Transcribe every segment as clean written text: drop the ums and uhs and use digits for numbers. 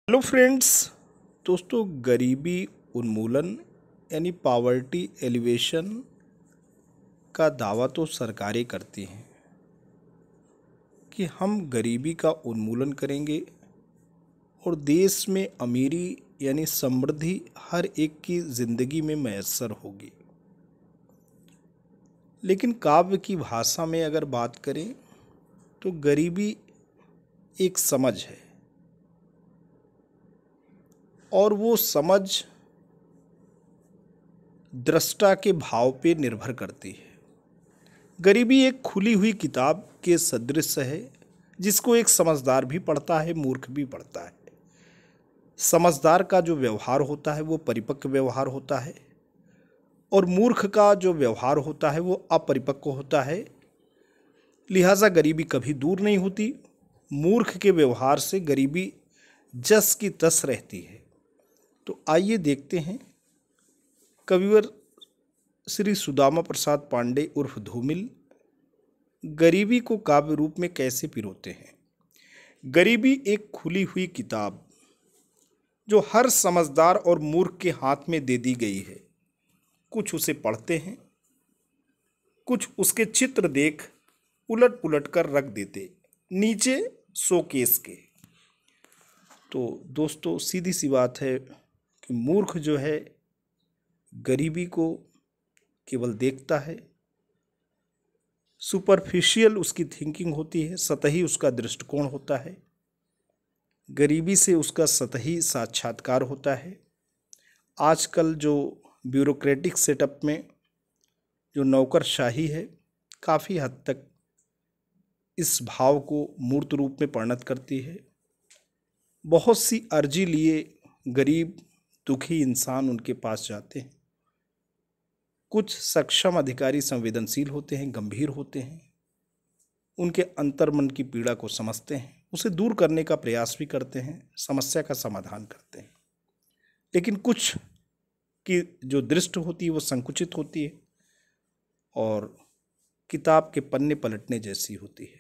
Hello friends. दोस्तों, गरीबी उन्मूलन यानी पावर्टी एलिवेशन का दावा तो सरकारें करती हैं कि हम गरीबी का उन्मूलन करेंगे और देश में अमीरी यानी समृद्धि हर एक की ज़िंदगी में मैसर होगी। लेकिन काव्य की भाषा में अगर बात करें तो गरीबी एक समझ है और वो समझ दृष्टा के भाव पे निर्भर करती है। गरीबी एक खुली हुई किताब के सदृश है जिसको एक समझदार भी पढ़ता है, मूर्ख भी पढ़ता है। समझदार का जो व्यवहार होता है वो परिपक्व व्यवहार होता है और मूर्ख का जो व्यवहार होता है वो अपरिपक्व होता है। लिहाजा गरीबी कभी दूर नहीं होती। मूर्ख के व्यवहार से गरीबी जस की तस रहती है। तो आइए देखते हैं कविवर श्री सुदामा प्रसाद पांडे उर्फ धूमिल गरीबी को काव्य रूप में कैसे पिरोते हैं। गरीबी एक खुली हुई किताब जो हर समझदार और मूर्ख के हाथ में दे दी गई है। कुछ उसे पढ़ते हैं, कुछ उसके चित्र देख उलट पुलट कर रख देते नीचे शोकेस के। तो दोस्तों, सीधी सी बात है कि मूर्ख जो है गरीबी को केवल देखता है, सुपरफिशियल उसकी थिंकिंग होती है, सतही उसका दृष्टिकोण होता है। गरीबी से उसका सतही साक्षात्कार होता है। आजकल जो ब्यूरोक्रेटिक सेटअप में जो नौकरशाही है काफ़ी हद तक इस भाव को मूर्त रूप में परिणत करती है। बहुत सी अर्जी लिए गरीब दुखी इंसान उनके पास जाते हैं। कुछ सक्षम अधिकारी संवेदनशील होते हैं, गंभीर होते हैं, उनके अंतर्मन की पीड़ा को समझते हैं, उसे दूर करने का प्रयास भी करते हैं, समस्या का समाधान करते हैं। लेकिन कुछ की जो दृष्टि होती है वो संकुचित होती है और किताब के पन्ने पलटने जैसी होती है।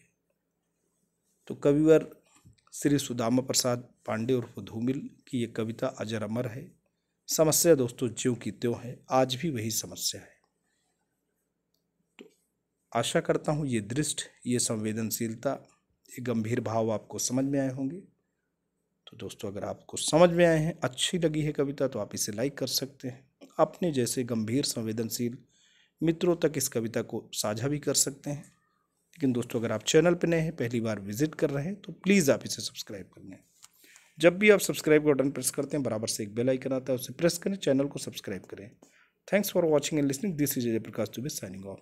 तो कविवर श्री सुदामा प्रसाद पांडे उर्फ धूमिल की ये कविता अजर अमर है। समस्या दोस्तों ज्यों की त्यों है, आज भी वही समस्या है। तो आशा करता हूँ ये दृष्टि, ये संवेदनशीलता, ये गंभीर भाव आपको समझ में आए होंगे। तो दोस्तों, अगर आपको समझ में आए हैं, अच्छी लगी है कविता, तो आप इसे लाइक कर सकते हैं। अपने जैसे गंभीर संवेदनशील मित्रों तक इस कविता को साझा भी कर सकते हैं। लेकिन दोस्तों, अगर आप चैनल पर नए हैं, पहली बार विजिट कर रहे हैं, तो प्लीज़ आप इसे सब्सक्राइब कर लें। जब भी आप सब्सक्राइब का बटन प्रेस करते हैं, बराबर से एक बेल आइकन आता है, उसे प्रेस करें, चैनल को सब्सक्राइब करें। Thanks for watching and listening. This is जय प्रकाश दुबे साइनिंग ऑफ।